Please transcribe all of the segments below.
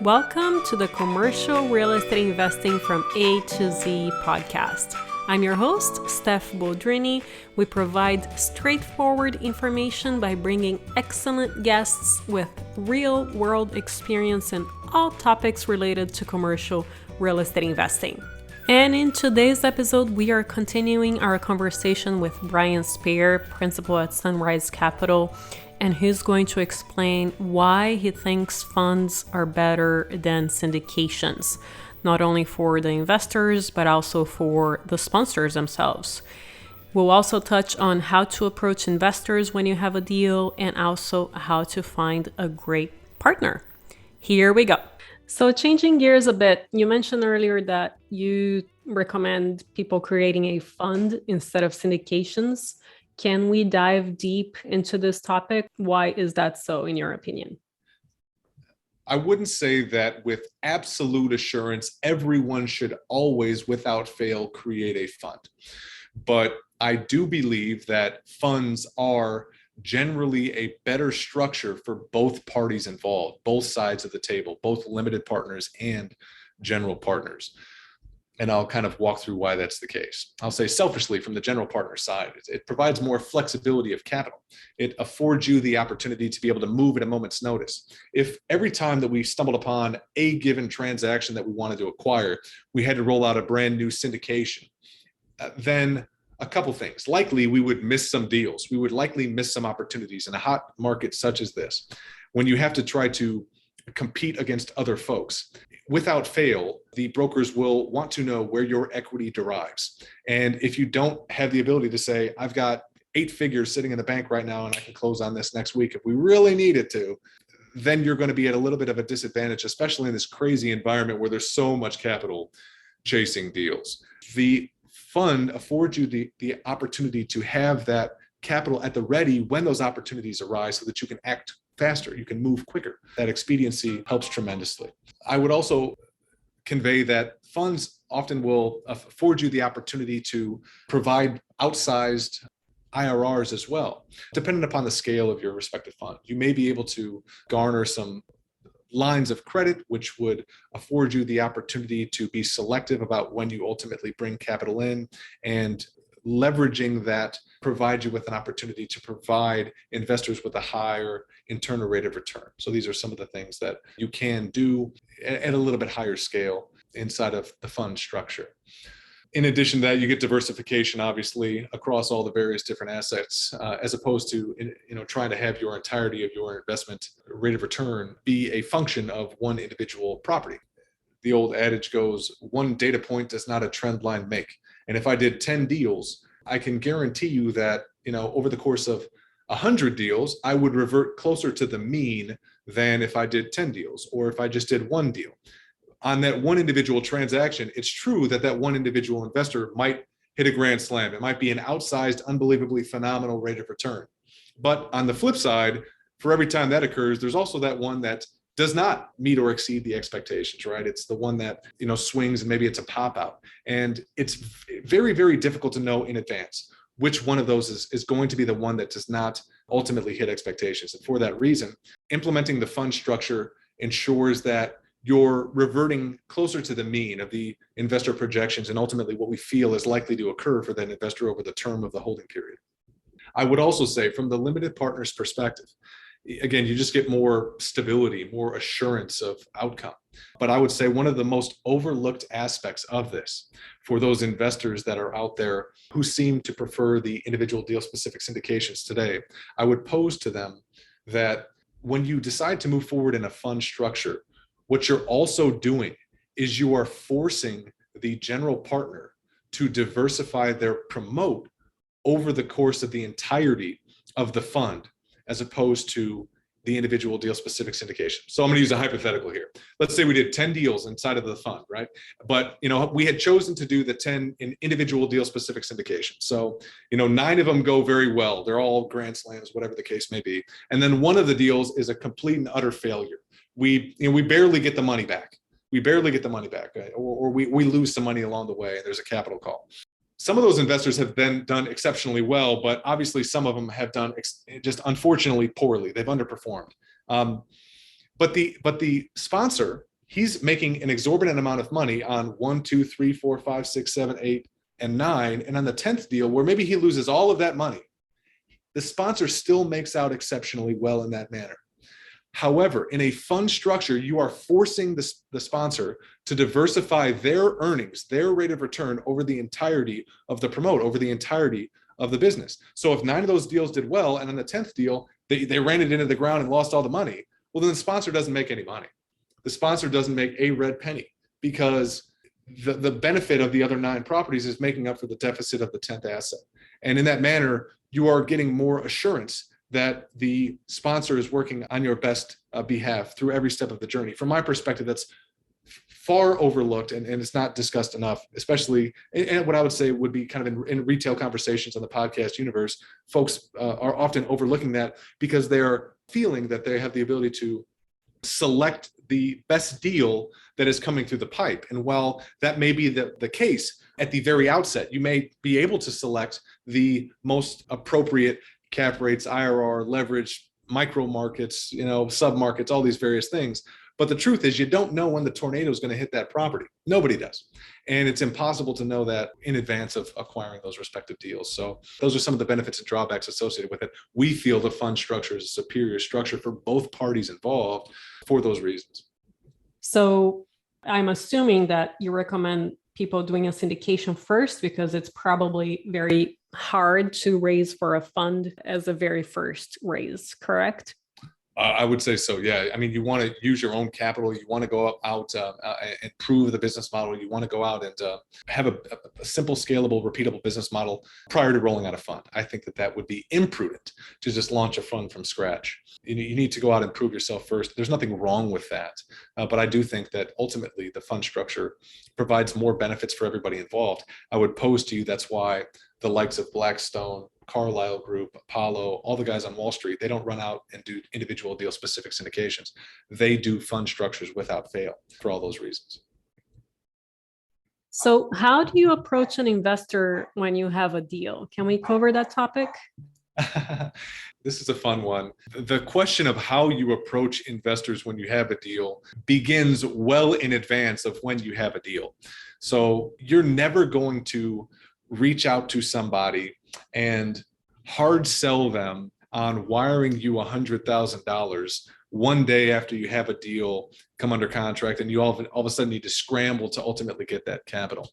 Welcome to the Commercial Real Estate Investing from A to Z podcast. I'm your host, Steph Boldrini. We provide straightforward information by bringing excellent guests with real-world experience in all topics related to commercial real estate investing. And in today's episode, we are continuing our conversation with Brian Spear, principal at Sunrise Capital, and he's going to explain why he thinks funds are better than syndications, not only for the investors, but also for the sponsors themselves. We'll also touch on how to approach investors when you have a deal and also how to find a great partner. Here we go. So changing gears a bit, you mentioned earlier that you recommend people creating a fund instead of syndications. Can we dive deep into this topic? Why is that so, in your opinion? I wouldn't say that with absolute assurance, everyone should always, without fail, create a fund. But I do believe that funds are generally a better structure for both parties involved, both sides of the table, both limited partners and general partners. And I'll kind of walk through why that's the case. I'll say selfishly from the general partner side, it provides more flexibility of capital. It affords you the opportunity to be able to move at a moment's notice. If every time that we stumbled upon a given transaction that we wanted to acquire, we had to roll out a brand new syndication, then a couple things. Likely we would miss some deals. We would likely miss some opportunities in a hot market such as this, when you have to try to compete against other folks. Without fail, the brokers will want to know where your equity derives. And if you don't have the ability to say, I've got 8 figures sitting in the bank right now and I can close on this next week if we really needed to, then you're going to be at a little bit of a disadvantage, especially in this crazy environment where there's so much capital chasing deals. The fund affords you the opportunity to have that capital at the ready when those opportunities arise so that you can act faster, you can move quicker. That expediency helps tremendously. I would also convey that funds often will afford you the opportunity to provide outsized IRRs as well, depending upon the scale of your respective fund. You may be able to garner some lines of credit, which would afford you the opportunity to be selective about when you ultimately bring capital in, and leveraging that provides you with an opportunity to provide investors with a higher internal rate of return. So these are some of the things that you can do at a little bit higher scale inside of the fund structure. In addition to that, you get diversification, obviously, across all the various different assets, as opposed to trying to have your entirety of your investment rate of return be a function of one individual property. The old adage goes, one data point does not a trend line make. And if I did 10 deals, I can guarantee you that, over the course of 100 deals, I would revert closer to the mean than if I did 10 deals or if I just did one deal. On that one individual transaction, it's true that that one individual investor might hit a grand slam. It might be an outsized, unbelievably phenomenal rate of return. But on the flip side, for every time that occurs, there's also that one that does not meet or exceed the expectations, right? It's the one that, swings and maybe it's a pop out. And it's very, very difficult to know in advance which one of those is going to be the one that does not ultimately hit expectations. And for that reason, implementing the fund structure ensures that you're reverting closer to the mean of the investor projections and ultimately what we feel is likely to occur for that investor over the term of the holding period. I would also say from the limited partner's perspective, again, you just get more stability, more assurance of outcome. But I would say one of the most overlooked aspects of this for those investors that are out there who seem to prefer the individual deal specific syndications today, I would pose to them that when you decide to move forward in a fund structure, what you're also doing is you are forcing the general partner to diversify their promote over the course of the entirety of the fund, as opposed to the individual deal specific syndication. So I'm going to use a hypothetical here. Let's say we did 10 deals inside of the fund, right? But, we had chosen to do the 10 in individual deal specific syndication. So, 9 of them go very well. They're all grand slams, whatever the case may be. And then one of the deals is a complete and utter failure. We barely get the money back. Right? Or we lose some money along the way and there's a capital call. Some of those investors have been done exceptionally well, but obviously some of them have done just unfortunately poorly. They've underperformed. But the sponsor he's making an exorbitant amount of money on 1, 2, 3, 4, 5, 6, 7, 8, and 9. And on the 10th deal, where maybe he loses all of that money, the sponsor still makes out exceptionally well in that manner. However, in a fund structure, you are forcing the sponsor to diversify their earnings, their rate of return over the entirety of the promote, over the entirety of the business. So if 9 of those deals did well, and on the 10th deal, they ran it into the ground and lost all the money, well, then the sponsor doesn't make any money. The sponsor doesn't make a red penny, because the benefit of the other 9 properties is making up for the deficit of the 10th asset. And in that manner, you are getting more assurance that the sponsor is working on your best behalf through every step of the journey. From my perspective, that's far overlooked, and it's not discussed enough, especially, and what I would say would be kind of in retail conversations on the podcast universe. Folks are often overlooking that because they are feeling that they have the ability to select the best deal that is coming through the pipe. And while that may be the case at the very outset, you may be able to select the most appropriate cap rates, IRR, leverage, micro markets, sub markets, all these various things. But the truth is, you don't know when the tornado is going to hit that property. Nobody does. And it's impossible to know that in advance of acquiring those respective deals. So those are some of the benefits and drawbacks associated with it. We feel the fund structure is a superior structure for both parties involved for those reasons. So I'm assuming that you recommend people doing a syndication first, because it's probably very hard to raise for a fund as a very first raise, correct? I would say so, yeah. I mean, you want to use your own capital. You want to go out and prove the business model. You want to go out and have a simple, scalable, repeatable business model prior to rolling out a fund. I think that would be imprudent to just launch a fund from scratch. You need to go out and prove yourself first. There's nothing wrong with that. But I do think that ultimately the fund structure provides more benefits for everybody involved. I would pose to you that's why the likes of Blackstone, Carlyle Group, Apollo, all the guys on Wall Street, they don't run out and do individual deal specific syndications. They do fund structures without fail for all those reasons. So how do you approach an investor when you have a deal? Can we cover that topic? This is a fun one. The question of how you approach investors when you have a deal begins well in advance of when you have a deal. So you're never going to reach out to somebody and hard sell them on wiring you $100,000 one day after you have a deal come under contract, and you all of a sudden need to scramble to ultimately get that capital.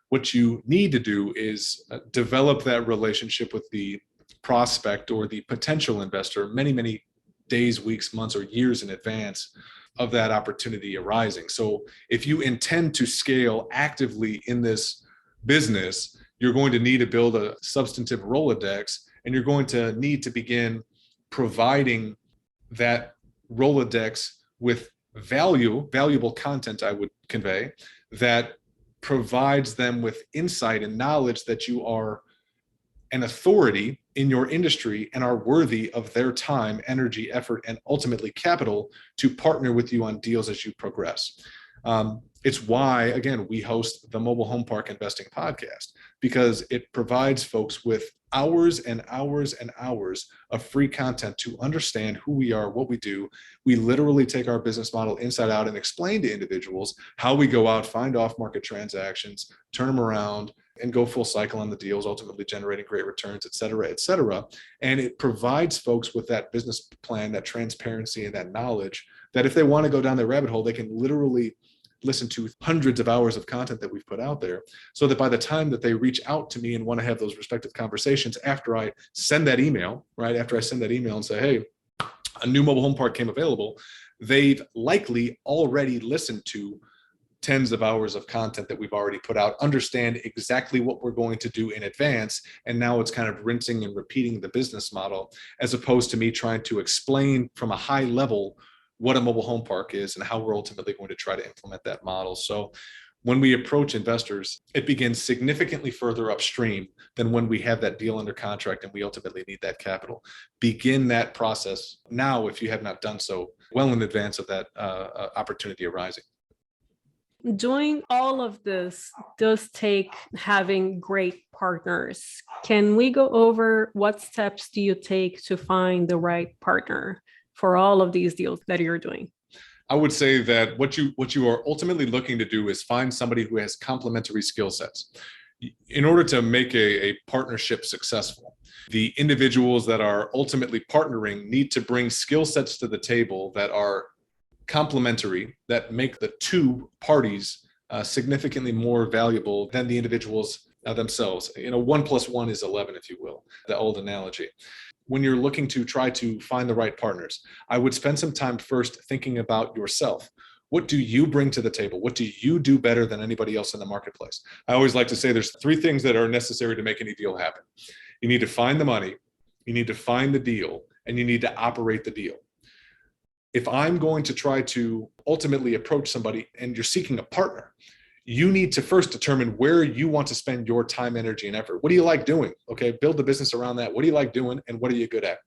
What you need to do is develop that relationship with the prospect or the potential investor many, many days, weeks, months, or years in advance of that opportunity arising. So if you intend to scale actively in this business, you're going to need to build a substantive Rolodex, and you're going to need to begin providing that Rolodex with valuable content, I would convey, that provides them with insight and knowledge that you are an authority in your industry and are worthy of their time, energy, effort, and ultimately capital to partner with you on deals as you progress. It's why, again, we host the Mobile Home Park Investing Podcast, because it provides folks with hours and hours and hours of free content to understand who we are, what we do. We literally take our business model inside out and explain to individuals how we go out, find off-market transactions, turn them around, and go full cycle on the deals, ultimately generating great returns, et cetera, et cetera. And it provides folks with that business plan, that transparency, and that knowledge that if they want to go down the rabbit hole, they can literally listen to hundreds of hours of content that we've put out there, so that by the time that they reach out to me and want to have those respective conversations after I send that email, right? After I send that email and say, hey, a new mobile home park came available, they've likely already listened to tens of hours of content that we've already put out, understand exactly what we're going to do in advance. And now it's kind of rinsing and repeating the business model, as opposed to me trying to explain from a high level what a mobile home park is and how we're ultimately going to try to implement that model. So when we approach investors, it begins significantly further upstream than when we have that deal under contract and we ultimately need that capital. Begin that process now, if you have not done so, well in advance of that opportunity arising. Doing all of this does take having great partners. Can we go over what steps do you take to find the right partner for all of these deals that you're doing? I would say that what you are ultimately looking to do is find somebody who has complementary skill sets. In order to make a partnership successful, the individuals that are ultimately partnering need to bring skill sets to the table that are complementary, that make the two parties significantly more valuable than the individuals themselves. 1 + 1 is 11, if you will, the old analogy. When you're looking to try to find the right partners, I would spend some time first thinking about yourself. What do you bring to the table? What do you do better than anybody else in the marketplace? I always like to say there's 3 things that are necessary to make any deal happen. You need to find the money, you need to find the deal, and you need to operate the deal. If I'm going to try to ultimately approach somebody and you're seeking a partner, you need to first determine where you want to spend your time, energy, and effort. What do you like doing? Okay, build the business around that. What do you like doing, and what are you good at?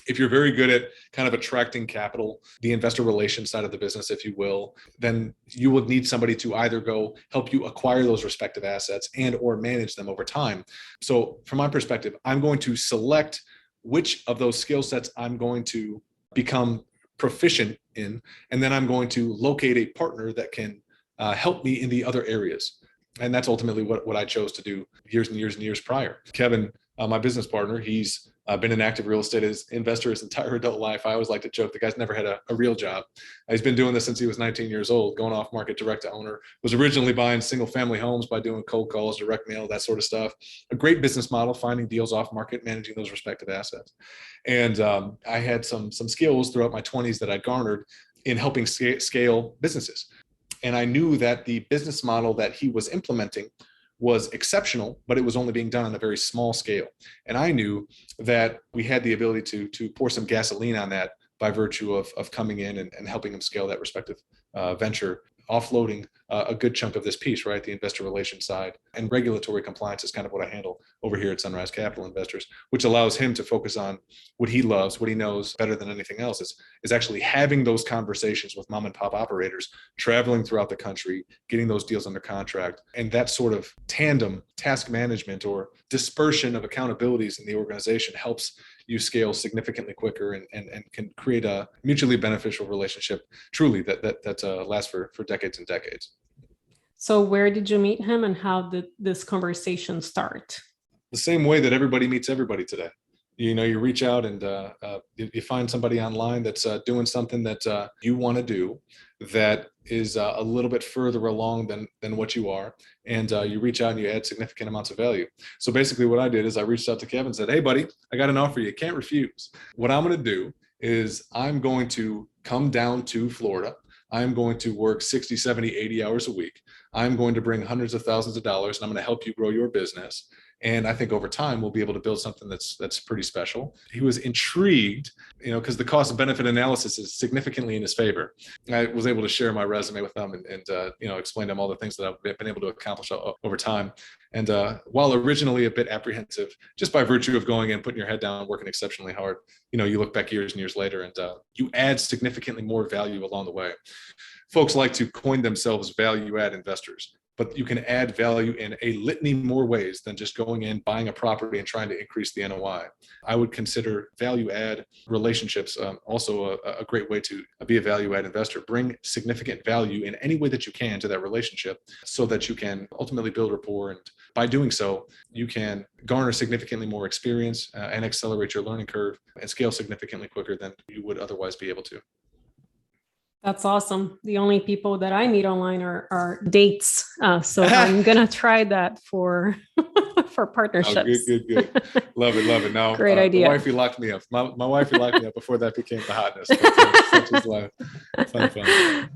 If you're very good at kind of attracting capital, the investor relations side of the business, if you will, then you will need somebody to either go help you acquire those respective assets and or manage them over time. So from my perspective, I'm going to select which of those skill sets I'm going to become proficient in, and then I'm going to locate a partner that can help me in the other areas. And that's ultimately what I chose to do years and years and years prior. Kevin, my business partner, he's been an active real estate investor his entire adult life. I always like to joke the guy's never had a real job. He's been doing this since he was 19 years old, going off market direct to owner. Was originally buying single family homes by doing cold calls, direct mail, that sort of stuff. A great business model, finding deals off market, managing those respective assets. And I had some skills throughout my 20s that I garnered in helping scale businesses. And I knew that the business model that he was implementing was exceptional, but it was only being done on a very small scale. And I knew that we had the ability to pour some gasoline on that by virtue of coming in and helping him scale that respective venture, offloading a good chunk of this piece, right? The investor relations side and regulatory compliance is kind of what I handle over here at Sunrise Capital Investors, which allows him to focus on what he loves, what he knows better than anything else is actually having those conversations with mom and pop operators, traveling throughout the country, getting those deals under contract. And that sort of tandem task management or dispersion of accountabilities in the organization helps you scale significantly quicker and can create a mutually beneficial relationship, truly, that lasts for decades and decades. So where did you meet him and how did this conversation start? The same way that everybody meets everybody today. You reach out and you find somebody online that's doing something that you want to do that is a little bit further along than what you are. And you reach out and you add significant amounts of value. So basically what I did is I reached out to Kevin and said, hey, buddy, I got an offer you can't refuse. What I'm going to do is I'm going to come down to Florida. I'm going to work 60, 70, 80 hours a week. I'm going to bring hundreds of thousands of dollars and I'm going to help you grow your business. And I think over time, we'll be able to build something that's pretty special. He was intrigued, because the cost benefit analysis is significantly in his favor. I was able to share my resume with them and explain to them all the things that I've been able to accomplish over time. And while originally a bit apprehensive, just by virtue of going in, putting your head down, working exceptionally hard, you look back years and years later and you add significantly more value along the way. Folks like to coin themselves value-add investors, but you can add value in a litany more ways than just going in, buying a property and trying to increase the NOI. I would consider value-add relationships also a great way to be a value-add investor. Bring significant value in any way that you can to that relationship so that you can ultimately build rapport. And by doing so, you can garner significantly more experience and accelerate your learning curve and scale significantly quicker than you would otherwise be able to. That's awesome. The only people that I meet online are dates. So I'm going to try that for partnerships. Oh, good. Love it. Now, great idea. My wifey locked me up. My wifey locked me up before that became the hotness. Such is life. Fun.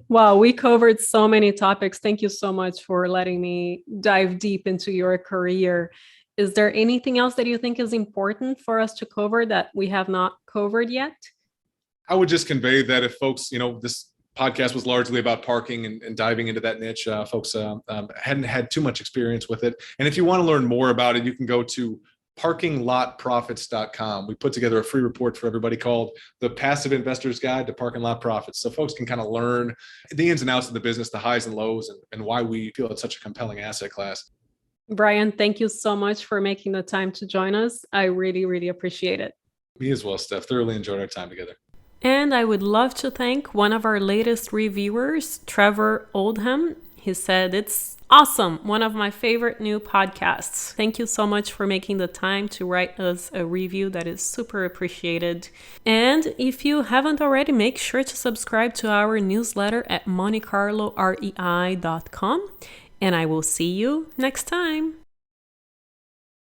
Wow, we covered so many topics. Thank you so much for letting me dive deep into your career. Is there anything else that you think is important for us to cover that we have not covered yet? I would just convey that if folks, this podcast was largely about parking and diving into that niche, folks hadn't had too much experience with it. And if you want to learn more about it, you can go to parkinglotprofits.com. We put together a free report for everybody called the Passive Investor's Guide to Parking Lot Profits. So folks can kind of learn the ins and outs of the business, the highs and lows, and why we feel it's such a compelling asset class. Brian, thank you so much for making the time to join us. I really, really appreciate it. Me as well, Steph. Thoroughly enjoyed our time together. And I would love to thank one of our latest reviewers, Trevor Oldham. He said, "It's awesome. One of my favorite new podcasts." Thank you so much for making the time to write us a review. That is super appreciated. And if you haven't already, make sure to subscribe to our newsletter at montecarlorei.com. And I will see you next time.